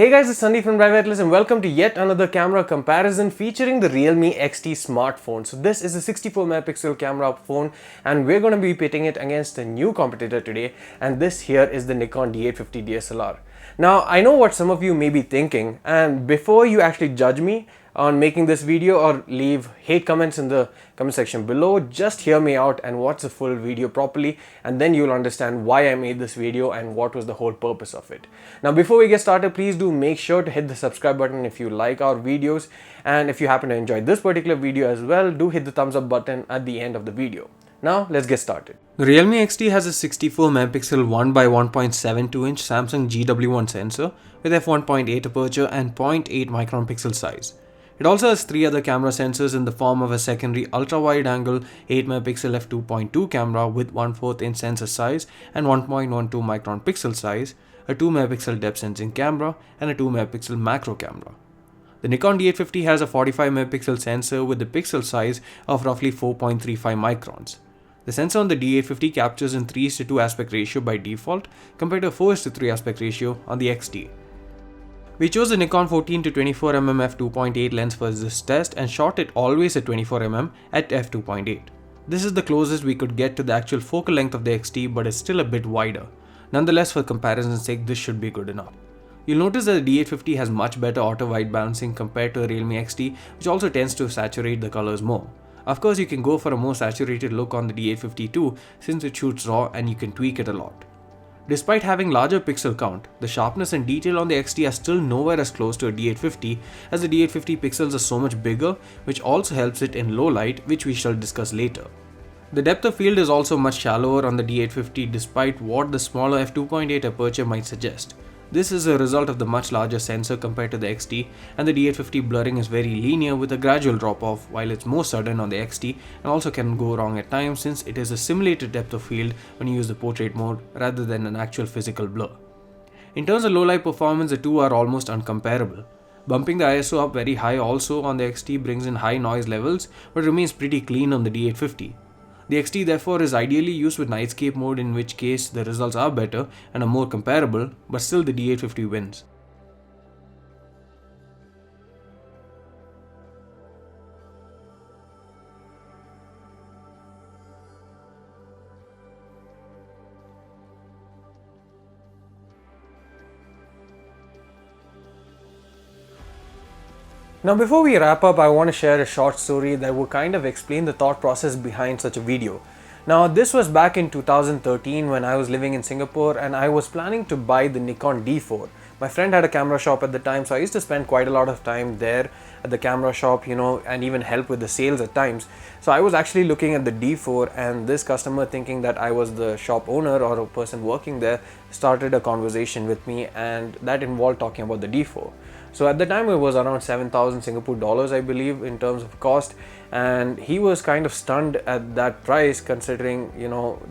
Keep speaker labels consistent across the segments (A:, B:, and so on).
A: Hey guys, it's Sandeep from RevAtlas and welcome to yet another camera comparison featuring the Realme XT smartphone. So this is a 64 megapixel camera phone and we're going to be pitting it against a new competitor today, and this here is the Nikon D850 DSLR. Now I know what some of you may be thinking, and before you actually judge me on making this video or leave hate comments in the comment section below, just hear me out and watch the full video properly, and then you'll understand why I made this video and what was the whole purpose of it. Now before we get started, please do make sure to hit the subscribe button if you like our videos, and if you happen to enjoy this particular video as well, do hit the thumbs up button at the end of the video. Now let's get started. The Realme XT has a 64 megapixel 1x1.72 inch Samsung GW1 sensor with f1.8 aperture and 0.8 micron pixel size. It also has three other camera sensors in the form of a secondary ultra-wide angle 8 megapixel f2.2 camera with 1/4 inch sensor size and 1.12 micron pixel size, a 2 megapixel depth sensing camera, and a 2 megapixel macro camera. The Nikon D850 has a 45 megapixel sensor with a pixel size of roughly 4.35 microns. The sensor on the D850 captures in 3:2 aspect ratio by default compared to a 4:3 aspect ratio on the XT. We chose the Nikon 14-24mm f2.8 lens for this test and shot it always at 24mm at f2.8. This is the closest we could get to the actual focal length of the XT, but it's still a bit wider. Nonetheless, for comparison's sake, this should be good enough. You'll notice that the D850 has much better auto white balancing compared to the Realme XT, which also tends to saturate the colors more. Of course, you can go for a more saturated look on the D850 too, since it shoots raw and you can tweak it a lot. Despite having larger pixel count, the sharpness and detail on the XT are still nowhere as close to a D850, as the D850 pixels are so much bigger, which also helps it in low light, which we shall discuss later. The depth of field is also much shallower on the D850 despite what the smaller f2.8 aperture might suggest. This is a result of the much larger sensor compared to the XT, and the D850 blurring is very linear with a gradual drop off, while it's more sudden on the XT and also can go wrong at times since it is a simulated depth of field when you use the portrait mode rather than an actual physical blur. In terms of low light performance, the two are almost uncomparable. Bumping the ISO up very high also on the XT brings in high noise levels but remains pretty clean on the D850. The XT therefore is ideally used with nightscape mode, in which case the results are better and are more comparable, but still the D850 wins. Now before we wrap up, I want to share a short story that will kind of explain the thought process behind such a video. Now this was back in 2013 when I was living in Singapore and I was planning to buy the Nikon D4. My friend had a camera shop at the time, so I used to spend quite a lot of time there at the camera shop, and even help with the sales at times. So I was actually looking at the D4, and this customer, thinking that I was the shop owner or a person working there, started a conversation with me, and that involved talking about the D4. So at the time it was around 7,000 Singapore dollars, I believe, in terms of cost, and he was kind of stunned at that price, considering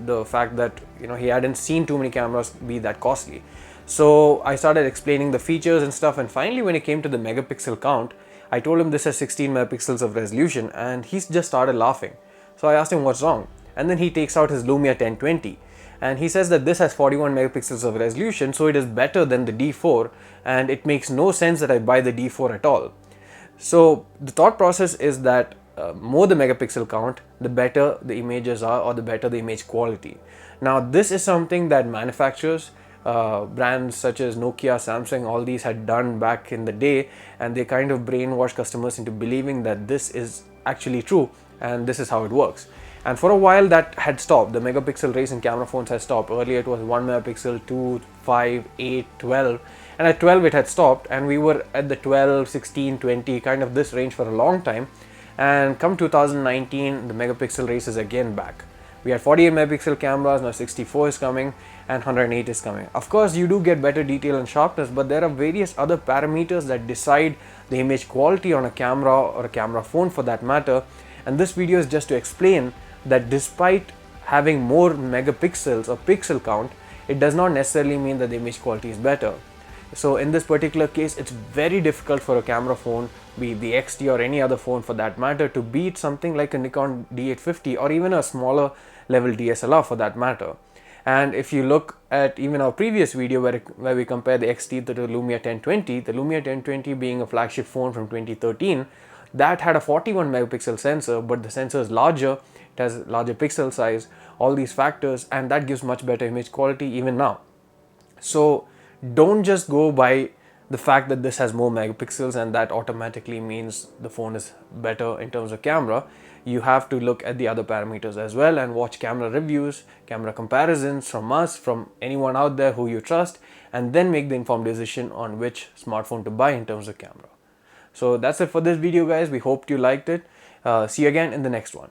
A: the fact that he hadn't seen too many cameras be that costly. So I started explaining the features and stuff, and finally when it came to the megapixel count, I told him this has 16 megapixels of resolution, and he just started laughing. So I asked him what's wrong, and then he takes out his Lumia 1020. And he says that this has 41 megapixels of resolution, so it is better than the D4, and it makes no sense that I buy the D4 at all. So the thought process is that more the megapixel count, the better the images are, or the better the image quality. Now this is something that manufacturers, brands such as Nokia, Samsung, all these had done back in the day, and they kind of brainwash customers into believing that this is actually true and this is how it works. And for a while that had stopped. The megapixel race in camera phones has stopped. Earlier it was 1 megapixel, 2, 5, 8, 12, and at 12 it had stopped, and we were at the 12, 16, 20, kind of this range for a long time. And come 2019, the megapixel race is again back. We had 48 megapixel cameras, now 64 is coming and 108 is coming. Of course you do get better detail and sharpness, but there are various other parameters that decide the image quality on a camera or a camera phone for that matter, and this video is just to explain that despite having more megapixels or pixel count, it does not necessarily mean that the image quality is better. So in this particular case, it's very difficult for a camera phone, be it the XT or any other phone for that matter, to beat something like a Nikon D850 or even a smaller level DSLR for that matter. And if you look at even our previous video where we compare the XT to the Lumia 1020, the Lumia 1020 being a flagship phone from 2013, that had a 41 megapixel sensor, but the sensor is larger, it has larger pixel size, all these factors, and that gives much better image quality even now. So don't just go by the fact that this has more megapixels and that automatically means the phone is better in terms of camera. You have to look at the other parameters as well and watch camera reviews, camera comparisons from us, from anyone out there who you trust, and then make the informed decision on which smartphone to buy in terms of camera. So that's it for this video, guys. We hope you liked it. See you again in the next one.